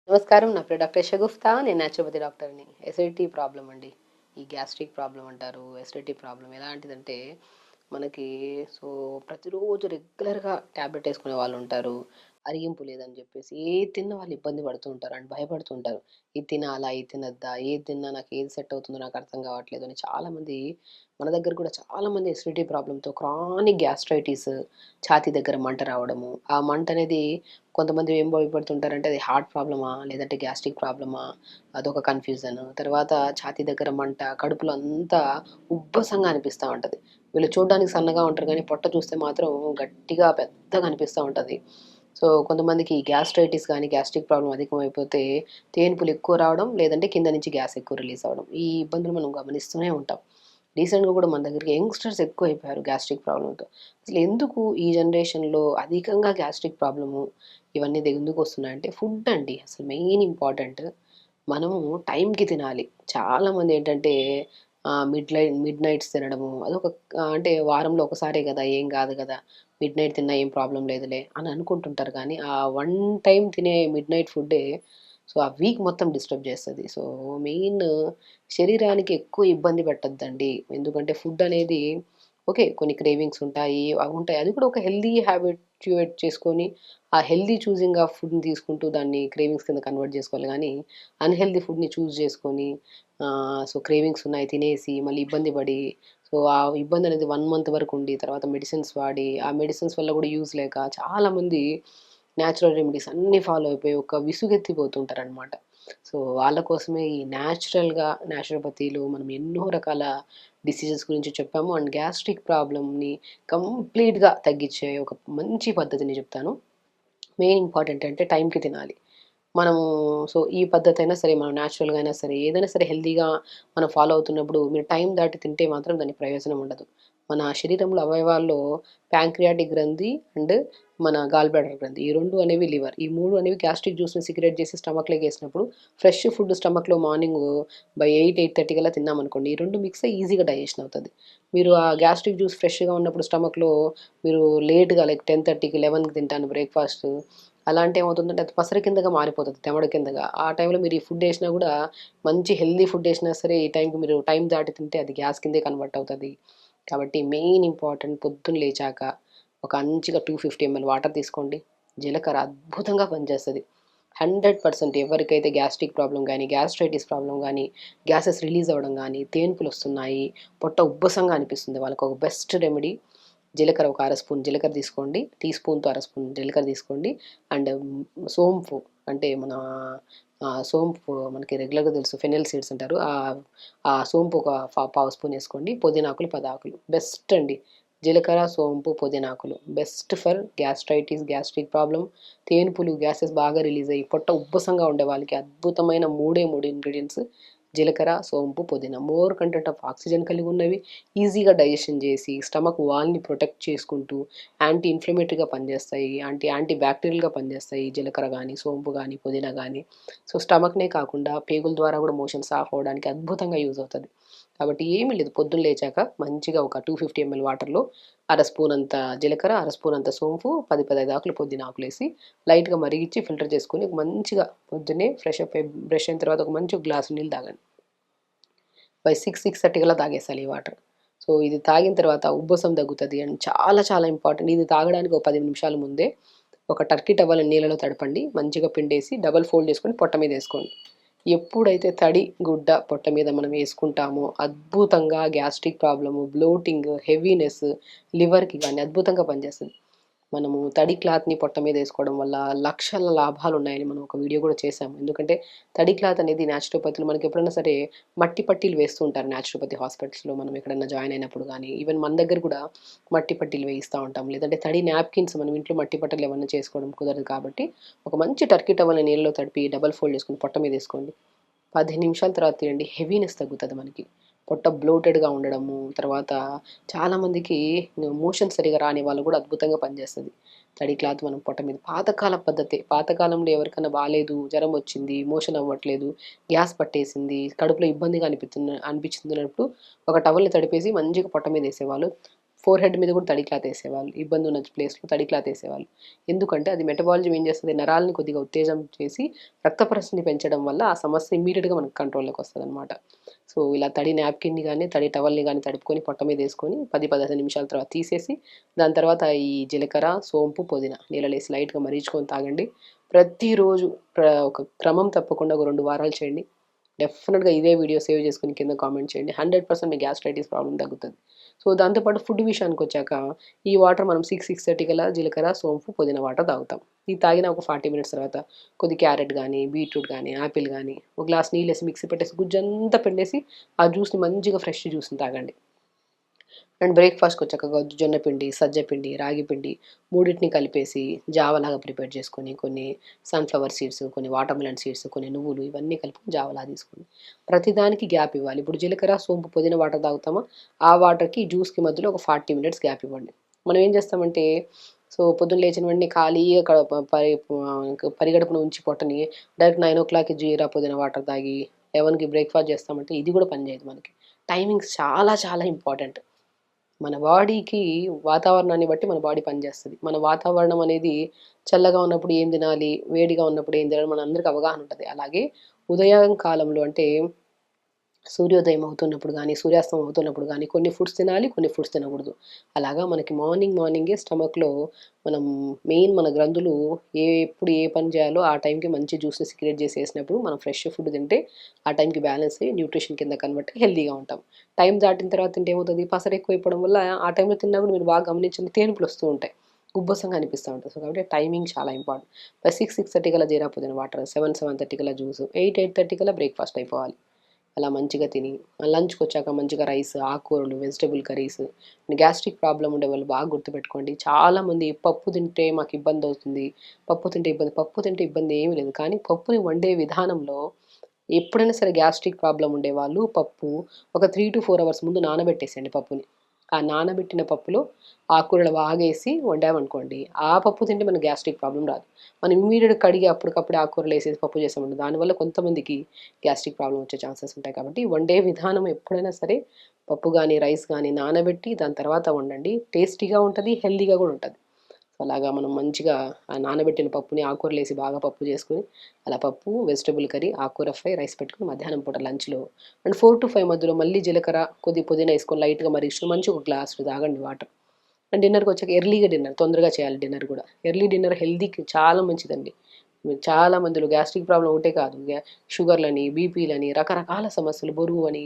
నమస్కారం. నా పేరు డాక్టర్ షగుఫ్తా. నేను న్యాచురోపతి డాక్టర్‌ని. ఎసిడిటీ ప్రాబ్లమ్ అండి. ఈ గ్యాస్ట్రిక్ ప్రాబ్లమ్ అంటారు. ఎసిడిటీ ప్రాబ్లమ్ ఎలాంటిదంటే, మనకి సో, ప్రతిరోజు రెగ్యులర్‌గా టాబ్లెట్ యేసుకునే వాళ్ళుంటారు. అరిగింపు లేదని జెప్పేసి ఏది తిన్నా వాళ్ళు ఇబ్బంది పడుతూ ఉంటారు. అండ్ భయపడుతూ ఉంటారు. ఇది తినాలా? ఇది తినొద్దా? ఏది తిన్నా నాకు ఏది సెట్ అవుతుందో నాకు అర్థం కావట్లేదు అని చాలామంది మన దగ్గర కూడా చాలామంది ఎసిడిటీ ప్రాబ్లమ్‌తో క్రానిక్ గ్యాస్ట్రైటిస్, ఛాతీ దగ్గర మంట రావడము. ఆ మంట అనేది కొంతమంది ఏం భయపడుతుంటారంటే అది హార్ట్ ప్రాబ్లమా? లేదంటే గ్యాస్ట్రిక్ ప్రాబ్లమా? అదొక కన్‌ఫ్యూజన్. తర్వాత ఛాతీ దగ్గర మంట, కడుపులో అంతా ఉబ్బసంగా అనిపిస్తా ఉంటది. వీళ్ళు చూడ్డానికి సన్నగా ఉంటారు గానీ, పొట్ట చూస్తే మాత్రం గట్టిగా పెద్దగా అనిపిస్తా ఉంటది. సో, కొంతమందికి గ్యాస్ట్రైటిస్ గానీ, గ్యాస్ట్రిక్ ప్రాబ్లమ్ అధికమైపోతే తేన్పులు ఎక్కువ రావడం, లేదంటే కింద నుంచి గ్యాస్ ఎక్కువ రిలీజ్ అవ్వడం. ఈ ఇబ్బందులు మనం గమనిస్తూనే ఉంటాం. రీసెంట్‌గా కూడా మన దగ్గరికి యంగ్‌స్టర్స్ ఎక్కువైపోయారు గ్యాస్ట్రిక్ ప్రాబ్లమ్‌తో. అసలెందుకు ఈ జనరేషన్‌లో అధికంగా గ్యాస్ట్రిక్ ప్రాబ్లము ఇవన్నీ ఎందుకొస్తున్నాయంటే ఫుడ్ అండి. అసలు మెయిన్ ఇంపార్టెంట్. మనము టైంకి తినాలి. చాలామందేంటంటే మిడ్ నైట్స్ తినడము అదొక అంటే వారంలో ఒకసారే గదా! ఏం గాదు గదా! మిడ్ నైట్ తిన్నా ఏం ప్రాబ్లమ్ లేదులే అని అనుకుంటుంటారు గానీ, ఆ వన్ టైమ్ తినే మిడ్ నైట్ ఫుడ్డే సో, ఆ వీక్ మొత్తం డిస్టర్బ్ జేస్తది. సో, మెయిన్ శరీరానికి ఎక్కువ ఇబ్బంది పెట్టొద్దండి. ఎందుకంటే ఫుడ్ అనేది ఓకే. కొన్ని క్రేవింగ్స్ ఉంటాయి. అవుంటాయి. అది కూడా ఒక హెల్తీ హ్యాబిట్యూయేట్ చేసుకొని, ఆ హెల్తీ చూజింగ్ ఆఫ్ ఫుడ్‌ని తీసుకుంటూ దాన్ని క్రేవింగ్స్ కింద కన్వర్ట్ జేసుకోవాలి గానీ, అన్‌హెల్తీ ఫుడ్‌ని చూజ్ చేసుకొని సో, క్రేవింగ్స్ ఉన్నాయి తినేసి మళ్ళీ ఇబ్బంది పడి, సో, ఆ ఇబ్బందనేది 1 మంత్ వరకుండి తర్వాత మెడిసిన్స్ వాడి, ఆ మెడిసిన్స్ వల్ల కూడా యూజ్ లేక చాలామంది న్యాచురల్ రెమెడీస్ అన్నీ ఫాలో అయిపోయి ఒక విసుగెత్తిపోతుంటారనమాట. సో, వాళ్ళ కోసమే ఈ న్యాచురోపతిలో మనం ఎన్నో రకాల డిసీజెస్ గురించి చెప్పాము. అండ్ గ్యాస్ట్రిక్ ప్రాబ్లమ్‌ని కంప్లీట్‌గా తగ్గించే ఒక మంచి పద్ధతిని చెప్తాను. మెయిన్ ఇంపార్టెంట్ అంటే టైంకి తినాలి. మనము సో, ఈ పద్ధతైనా సరే, మనం న్యాచురల్‌గా అయినా సరే, ఏదైనా సరే హెల్తీగా మనం ఫాలో అవుతున్నప్పుడు మీరు టైం దాటి తింటే మాత్రం దానికి ప్రయోజనం ఉండదు. మన శరీరంలో అవయవాల్లో ప్యాంక్రియాటిక్ గ్రంథి అండ్ మన గాల్ బ్లాడర్ గ్రంథి. ఈ 2 అనేవి లివర్. ఈ 3 అనేవి గ్యాస్ట్రిక్ జ్యూస్‌ని సిక్రెట్ చేసి స్టమక్‌లోకేసినప్పుడు ఫ్రెష్ ఫుడ్ స్టమక్‌లో మార్నింగు బై 8, 8:30 కల్లా తిన్నామనుకోండి. ఈ 2 మిక్స్ అయ్యి ఈజీగా డైజెషన్ అవుతది. మీరు ఆ గ్యాస్ట్రిక్ జ్యూస్ ఫ్రెష్‌గా ఉన్నప్పుడు స్టమక్‌లో మీరు లేట్‌గా లైక్ 10:30కి, 11కి తింటాను బ్రేక్‌ఫాస్టు అలా అంటే ఏమవుతుందంటే అది పసరు కిందగా మారిపోతది. తెమడ కిందగా. ఆ టైంలో మీరు ఈ ఫుడ్ ఏసినా గూడా మంచి హెల్తీ ఫుడ్ ఏసినా సరే ఈ టైంకి మీరు టైం దాటి తింటే అది గ్యాస్ కిందే కన్వర్ట్ అవుతది. కాబట్టి మెయిన్ ఇంపార్టెంట్ పొద్దున్న లేచాక ఒక మంచిగా 250 ఎంఎల్ వాటర్ తీసుకోండి. జీలకర్ర అద్భుతంగా పనిచేస్తది. 100% ఎవరికైతే గ్యాస్ట్రిక్ ప్రాబ్లమ్ గానీ, గ్యాస్ట్రైటిస్ ప్రాబ్లమ్ గానీ, గ్యాసెస్ రిలీజ్ అవ్వడం గానీ, తేన్పులొస్తున్నాయి, పొట్ట ఉబ్బసంగా అనిపిస్తుంది వాళ్ళకొక బెస్ట్ రెమెడీ జీలకర్ర ఒక అర స్పూన్ జీలకర్ర తీసుకోండి. టీ స్పూన్‌తో అర స్పూన్ జీలకర్ర తీసుకోండి. అండ్ సోంపు అంటే మన సోంపు మనకి రెగ్యులర్‌గా తెలుసు ఫెనెల్ సీడ్స్ అంటారు. ఆ సోంపు ఒక పావు స్పూన్ ఏసుకోండి. పుదీనాకులు 10 ఆకులు. బెస్ట్ అండి. జీలకర్ర, సోంపు, పుదీనాకులు best for gastritis, gastric problem, తేన్పులు, గ్యాసెస్ బాగా రిలీజ్ అయ్యి పొట్ట ఉబ్బసంగా ఉండే వాళ్ళకి అద్భుతమైన 3 ఇంగ్రీడియెంట్స్ జీలకర్ర, సోంపు, పుదీనా. మోర్ కంటెంట్ ఆఫ్ ఆక్సిజన్ కలిగి ఉన్నవి. ఈజీగా డైజెషన్ చేసి స్టమక్ వాల్ని ప్రొటెక్ట్ చేసుకుంటూ యాంటీ ఇన్‌ఫ్లమేటరీగా పనిచేస్తాయి. యాంటీ బ్యాక్టీరియల్‌గా పనిచేస్తాయి. జీలకర్ర గానీ, సోంపు గానీ, పుదీనా గానీ. సో, స్టమక్‌నే కాకుండా పేగుల ద్వారా కూడా మోషన్ సాఫ్ అవ్వడానికి అద్భుతంగా యూజ్ అవుతది. కాబట్టి ఏమీ లేదు పొద్దున్న లేచాక మంచిగా ఒక 250 ఎంఎల్ వాటర్‌లో అర స్పూన్ అంత జీలకర్ర, అర స్పూన్ అంత సోంపు, 10, 15 ఆకులు పుదీనా ఆకులేసి లైట్‌గా మరిగిచ్చి ఫిల్టర్ చేసుకొని ఒక మంచిగా పొద్దున్నే ఫ్రెష్ అప్ అయి బ్రష్ అయిన తర్వాత ఒక మంచి గ్లాసు నీళ్ళు తాగండి. బై 6, 6:30 కల్లా తాగేసాలి ఈ వాటర్. సో, ఇది తాగిన తర్వాత ఉబ్బసం తగ్గుతది అండ్ చాలా చాలా ఇంపార్టెంట్. ఇది తాగడానికి ఒక 10 నిమిషాల ముందే ఒక టర్కీ టవల్‌ని నీళ్ళలో తడపండి. మంచిగా పిండేసి డబుల్ ఫోల్డ్ చేసుకొని పొట్ట మీద ఏసుకోండి. ఎప్పుడైతే తడి గుడ్డ పొట్ట మీద మనం ఏసుకుంటామో అద్భుతంగా గ్యాస్ట్రిక్ ప్రాబ్లము, బ్లోటింగ్, హెవీనెస్ లివర్‌కి గాని అద్భుతంగా పనిచేస్తది. మనము తడి క్లాత్‌ని పొట్ట మీద ఏసుకోవడం వల్ల లక్షల లాభాలున్నాయని మనం ఒక వీడియో గూడా చేశాము. ఎందుకంటే తడి క్లాత్ అనేది న్యాచురోపతిలో మనకెప్పుడైనా సరే మట్టి పట్టీలు వేస్తూ ఉంటారు న్యాచురోపతి హాస్పిటల్స్‌లో మనం ఎక్కడన్నా జాయిన్ అయినప్పుడు గానీ, ఈవెన్ మన దగ్గర కూడా మట్టి పట్టీలు వేయిస్తా ఉంటాం. లేదంటే తడి నాప్కిన్స్ మనం ఇంట్లో మట్టి బట్టలు ఏమన్నా చేసుకోవడం కుదరదు కాబట్టి, ఒక మంచి టర్కీ టవల్‌ని నీళ్ళలో తడిపి డబుల్ ఫోల్డ్ చేసుకొని పొట్ట మీద ఏసుకోండి. 10 నిమిషాల తర్వాత తీయండి. హెవీనెస్ తగ్గుతది మనకి. పొట్ట బ్లోటెడ్‌గా ఉండడము, తర్వాత చాలామందికి మోషన్ సరిగ్గా రాని వాళ్ళు కూడా అద్భుతంగా పనిచేస్తది. తడి క్లాత్ మనం పొట్ట మీద పాతకాలపు పద్ధతే. పాతకాలంలో ఎవరికన్నా బాలేదు, జ్వరం వచ్చింది, మోషన్ అవ్వట్లేదు, గ్యాస్ పట్టేసింది, కడుపులో ఇబ్బందిగా అనిపిస్తున్నప్పుడు ఒక టవల్‌ని తడిపేసి మంచిగా పొట్ట మీద ఏసేవాళ్ళు. ఫోర్ హెడ్ మీద కూడా తడి క్లాత్ వేసేవాళ్ళు, ఇబ్బంది ఉన్న ప్లేస్లో తడి క్లాత్ వేసేవాళ్ళు. ఎందుకంటే అది మెటబాలిజం ఏం చేస్తుంది, నరాలని కొద్దిగా ఉత్తేజం చేసి రక్త ప్రసరణ పెంచడం వల్ల ఆ సమస్య ఇమీడియట్గా మనకు కంట్రోల్లోకి వస్తుంది అనమాట. సో ఇలా తడి నాప్కిన్ని కానీ తడి టవల్ని కానీ తడుపుకొని పొట్ట మీద వేసుకొని 10-15 నిమిషాల తర్వాత తీసేసి దాని తర్వాత ఈ జీలకర్ర, సోంపు, పుదీనా నీళ్ళలేసి లైట్గా మరీచుకొని తాగండి. ప్రతిరోజు ఒక క్రమం తప్పకుండా ఒక 2 వారాలు చేయండి. డెఫినెట్గా ఇదే వీడియో సేవ్ చేసుకుని కింద కామెంట్ చేయండి. 100% మీ గ్యాస్ట్రైటిస్ ప్రాబ్లం తగ్గుతుంది. సో దాంతోపాటు ఫుడ్ విషయానికి వచ్చాక ఈ వాటర్ మనం 6-6:30 కల్లా జీలకర్ర, సోంపు, పుదీనా వాటర్ తాగుతాం. ఇది తాగిన ఒక 40 మినిట్స్ తర్వాత కొద్ది క్యారెట్ కానీ, బీట్రూట్ కానీ, యాపిల్ కానీ ఒక గ్లాస్ నీళ్ళు వేసి మిక్సీ పెట్టేసి గుజ్జంతా పిండేసి ఆ జ్యూస్ని మంచిగా ఫ్రెష్ జ్యూస్ని తాగండి. అండ్ బ్రేక్ఫాస్ట్కి వచ్చాక జొన్న పిండి, సజ్జ పిండి, రాగి పిండి మూడింటిని కలిపేసి జావలాగా ప్రిపేర్ చేసుకొని కొన్ని సన్ఫ్లవర్ సీడ్స్, కొన్ని వాటర్మెలన్ సీడ్స్, కొన్ని నువ్వులు ఇవన్నీ కలుపుకొని జావలా తీసుకోండి. ప్రతిదానికి గ్యాప్ ఇవ్వాలి. ఇప్పుడు జీలకర్ర, సోంపు, పుదీనా వాటర్ తాగుతామా ఆ వాటర్కి జ్యూస్కి మధ్యలో ఒక 40 మినిట్స్ గ్యాప్ ఇవ్వండి. మనం ఏం చేస్తామంటే సో పొద్దున్న లేచిన వెంటనే ఖాళీగా పరిగడుపున ఉంచి పొట్టని డైరెక్ట్ 9 o'clock జీరా పుదీనా వాటర్ తాగి 11కి బ్రేక్ఫాస్ట్ చేస్తామంటే ఇది కూడా పనిచేయదు మనకి. టైమింగ్స్ చాలా చాలా ఇంపార్టెంట్. మన బాడీకి వాతావరణాన్ని బట్టి మన బాడీ పనిచేస్తుంది. మన వాతావరణం అనేది చల్లగా ఉన్నప్పుడు ఏం తినాలి, వేడిగా ఉన్నప్పుడు ఏం తినాలి మన అందరికి అవగాహన ఉంటుంది. అలాగే ఉదయం కాలంలో అంటే సూర్యోదయం అవుతున్నప్పుడు కానీ, సూర్యాస్తం అవుతున్నప్పుడు కానీ కొన్ని ఫుడ్స్ తినాలి, కొన్ని ఫుడ్స్ తినకూడదు. మనకి మార్నింగే స్టమక్లో మనం మన గ్రంథులు ఎప్పుడు ఏ పని చేయాలో ఆ టైంకి మంచి జ్యూస్ని సిక్రెట్ చేసేసినప్పుడు మనం ఫ్రెష్ ఫుడ్ తింటే ఆ టైంకి బ్యాలెన్స్ అయ్యి న్యూట్రిషన్ కింద కన్వర్ట్ హెల్తీగా ఉంటాం. టైం దాటిన తర్వాత తింటే ఏమవుతుంది, పసరు ఎక్కువ అయిపోవడం వల్ల ఆ టైంలో తిన్నప్పుడు మీరు బాగా గమనించండి తేనుపులు వస్తూ ఉంటాయి, ఉబ్బసంగా అనిపిస్తూ ఉంటుంది. సో కాబట్టి టైమింగ్ చాలా ఇంపార్టెంట్. 6-6:30 కల్లా జీరా పుదీనా వాటర్, 7-7:30 కల్లా జ్యూస్, 8-8:30 కల్లా బ్రేక్ఫాస్ట్ అయిపోవాలి. అలా మంచిగా తిని లంచ్కి వచ్చాక మంచిగా రైస్, ఆకుకూరలు, వెజిటబుల్ కర్రీస్. గ్యాస్ట్రిక్ ప్రాబ్లం ఉండే వాళ్ళు బాగా గుర్తుపెట్టుకోండి. చాలామంది పప్పు తింటే మాకు ఇబ్బంది అవుతుంది, పప్పు తింటే ఇబ్బంది ఏమీ లేదు. కానీ పప్పుని వండే విధానంలో ఎప్పుడైనా సరే గ్యాస్ట్రిక్ ప్రాబ్లం ఉండేవాళ్ళు పప్పు ఒక 3-4 అవర్స్ ముందు నానబెట్టేసేయండి పప్పుని. ఆ నానబెట్టిన పప్పులో ఆకుకూరలు బాగేసి వండామనుకోండి ఆ పప్పు తింటే మనకు గ్యాస్ట్రిక్ ప్రాబ్లం రాదు. మనం ఇమ్మీడియట్గా కడిగి అప్పటికప్పుడు ఆకుకూరలు వేసేసి పప్పు చేసామండి దానివల్ల కొంతమందికి గ్యాస్ట్రిక్ ప్రాబ్లం వచ్చే ఛాన్సెస్ ఉంటాయి. కాబట్టి వండే విధానం ఎప్పుడైనా సరే పప్పు కానీ రైస్ కానీ నానబెట్టి దాని తర్వాత వండండి. టేస్టీగా ఉంటుంది, హెల్తీగా కూడా ఉంటుంది. అలాగా మనం మంచిగా ఆ నానబెట్టిన పప్పుని ఆకుకూరలు వేసి బాగా పప్పు చేసుకుని అలా పప్పు, వెజిటబుల్ కర్రీ, ఆకుకూర ఫ్రై, రైస్ పెట్టుకుని మధ్యాహ్నం పూట లంచ్లో అండ్ 4-5 మధ్యలో మళ్ళీ జీలకర్ర కొద్ది పుదీనా వేసుకొని లైట్గా మరిగించుకొని మంచి ఒక గ్లాసు తాగండి వాటర్. అండ్ డిన్నర్కి వచ్చాక ఎర్లీగా డిన్నర్ తొందరగా చేయాలి. డిన్నర్ కూడా ఎర్లీ డిన్నర్ హెల్తీకి చాలా మంచిదండి. చాలా మందిలో గ్యాస్ట్రిక్ ప్రాబ్లం ఒకటే కాదు, షుగర్లని, బీపీలని, రకరకాల సమస్యలు, బరువు అని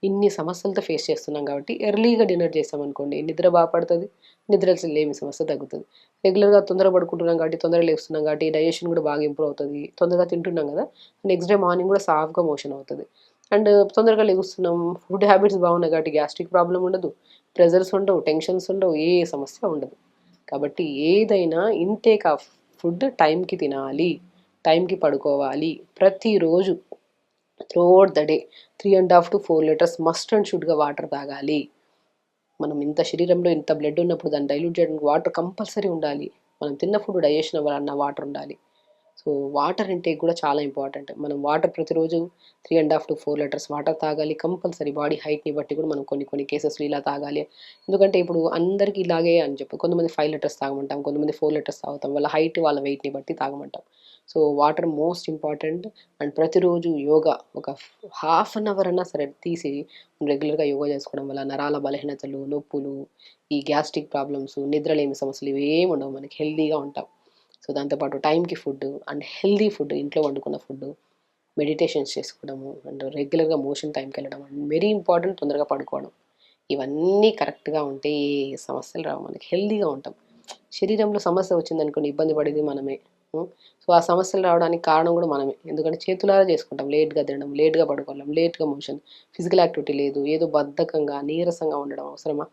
ఇన్ని సమస్యలతో ఫేస్ చేస్తున్నాం. కాబట్టి ఎర్లీగా డిన్నర్ చేసామనుకోండి నిద్ర బాగా పడుతుంది, నిద్ర లేమి సమస్య తగ్గుతుంది. రెగ్యులర్గా తొందర పడుకుంటున్నాం కాబట్టి తొందరగా లేస్తున్నాం కాబట్టి డైజెషన్ కూడా బాగా ఇంప్రూవ్ అవుతుంది. తొందరగా తింటున్నాం కదా, నెక్స్ట్ డే మార్నింగ్ కూడా సాఫ్గా మోషన్ అవుతుంది. అండ్ తొందరగా లెగుస్తున్నాం, ఫుడ్ హ్యాబిట్స్ బాగున్నాయి కాబట్టి గ్యాస్ట్రిక్ ప్రాబ్లం ఉండదు, ప్రెజర్స్ ఉండవు, టెన్షన్స్ ఉండవు, ఏ సమస్య ఉండదు. కాబట్టి ఏదైనా ఇంటేక్ ఆఫ్ ఫుడ్ టైంకి తినాలి, టైంకి పడుకోవాలి. ప్రతిరోజు throughout the day 3.5 to 4 litres must and షుడ్గా వాటర్ తాగాలి. మనం ఇంత శరీరంలో ఇంత బ్లడ్ ఉన్నప్పుడు దాన్ని డైల్యూట్ చేయడానికి వాటర్ కంపల్సరీ ఉండాలి. మనం తిన్న ఫుడ్ డైజెషన్ అవ్వాలన్నా వాటర్ ఉండాలి. సో వాటర్ ఇంటేక్ కూడా చాలా ఇంపార్టెంట్. మనం వాటర్ ప్రతిరోజు 3.5 to 4 లీటర్స్ వాటర్ తాగాలి కంపల్సరీ. బాడీ హైట్ని బట్టి కూడా మనం కొన్ని కేసెస్లో ఇలా తాగాలి. ఎందుకంటే ఇప్పుడు అందరికీ ఇలాగే అని చెప్పి కొంతమంది 5 లీటర్స్ తాగమంటాం, కొంతమంది 4 లీటర్స్ తాగుతాం. వాళ్ళ హైట్ వాళ్ళ వెయిట్ని బట్టి తాగమంటాం. So water most important. And ప్రతిరోజు యోగా ఒక హాఫ్ అన్ అవర్ అన్నా సరే తీసి రెగ్యులర్గా యోగా చేసుకోవడం వల్ల నరాల బలహీనతలు, నొప్పులు, ఈ గ్యాస్ట్రిక్ ప్రాబ్లమ్స్, నిద్రలేమి సమస్యలు ఇవేమి ఉండవు, మనకి హెల్తీగా ఉంటాం. సో దాంతోపాటు టైంకి ఫుడ్ అండ్ హెల్దీ ఫుడ్, ఇంట్లో వండుకున్న ఫుడ్, మెడిటేషన్స్ చేసుకోవడము అండ్ రెగ్యులర్గా మోషన్ టైంకి వెళ్ళడం అండ్ వెరీ ఇంపార్టెంట్ తొందరగా పడుకోవడం. ఇవన్నీ కరెక్ట్గా ఉంటే ఏ సమస్యలు రావు, మనకి హెల్దీగా ఉంటాం. శరీరంలో సమస్య వచ్చిందనుకోండి ఇబ్బంది పడేది మనమే. సో ఆ సమస్యలు రావడానికి కారణం కూడా మనమే. ఎందుకంటే చేతులారా చేసుకుంటాం, లేట్గా తినడం, లేట్గా పడుకోవడం, లేట్గా మోషన్, ఫిజికల్ యాక్టివిటీ లేదు, ఏదో బద్ధకంగా నీరసంగా ఉండడం అవసరమా?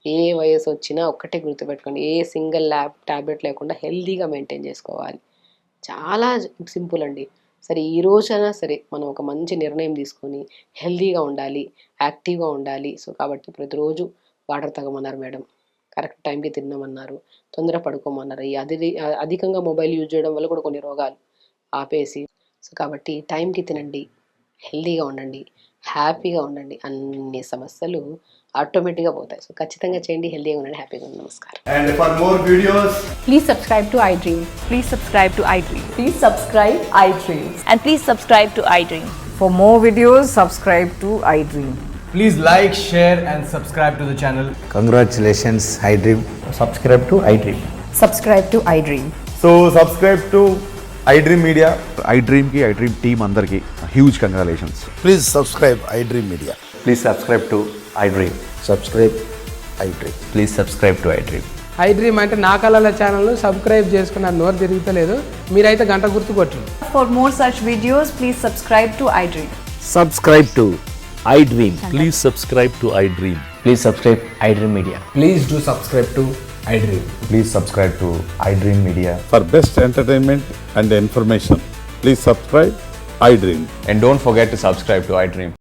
ఏ వయసు వచ్చినా ఒక్కటే గుర్తుపెట్టుకోండి, ఏ సింగిల్ ట్యాబ్లెట్ లేకుండా హెల్తీగా మెయింటైన్ చేసుకోవాలి. చాలా సింపుల్ అండి. సరే ఈ రోజైనా సరే మనం ఒక మంచి నిర్ణయం తీసుకొని హెల్తీగా ఉండాలి, యాక్టివ్గా ఉండాలి. సో కాబట్టి ప్రతిరోజు వాటర్ తాగమన్నారు మేడం, కరెక్ట్ టైంకి తిన్నామన్నారు, తొందర పడుకోమన్నారు. ఈ అధికంగా మొబైల్ యూజ్ చేయడం వల్ల కూడా కొన్ని రోగాలు ఆపేసి. సో కాబట్టి టైంకి తినండి, హెల్తీగా ఉండండి, హ్యాపీగా ఉండండి. అన్ని సమస్యలు ఆటోమేటిక్గా పోతాయి. సో ఖచ్చితంగా చేయండి, హెల్తీగా ఉండండి, హ్యాపీగా ఉండండి. నమస్కారం. And for more videos, Please subscribe to iDream. Please subscribe to iDream. Please subscribe iDream. And please subscribe to iDream. For more videos, subscribe to iDream. please like, share and subscribe to the channel. Congratulations, iDream. subscribe to iDream. Subscribe to iDream. So subscribe to iDream Media. iDream ki iDream team అందరికి huge congratulations. Please subscribe iDream Media. Please subscribe to iDream. Subscribe iDream. Please subscribe to iDream. iDream అంటే నా కళల channel subscribe చేసుకున్న నోరు తిరుగుతలేదు, మీరైతే గంట గుర్తు కొట్టండి. For more such videos, please subscribe to iDream. Subscribe to iDream. Please subscribe to iDream. Please subscribe iDream Media. Please do subscribe to iDream. Please subscribe to iDream Media. For best entertainment and information, please subscribe iDream. And don't forget to subscribe to iDream.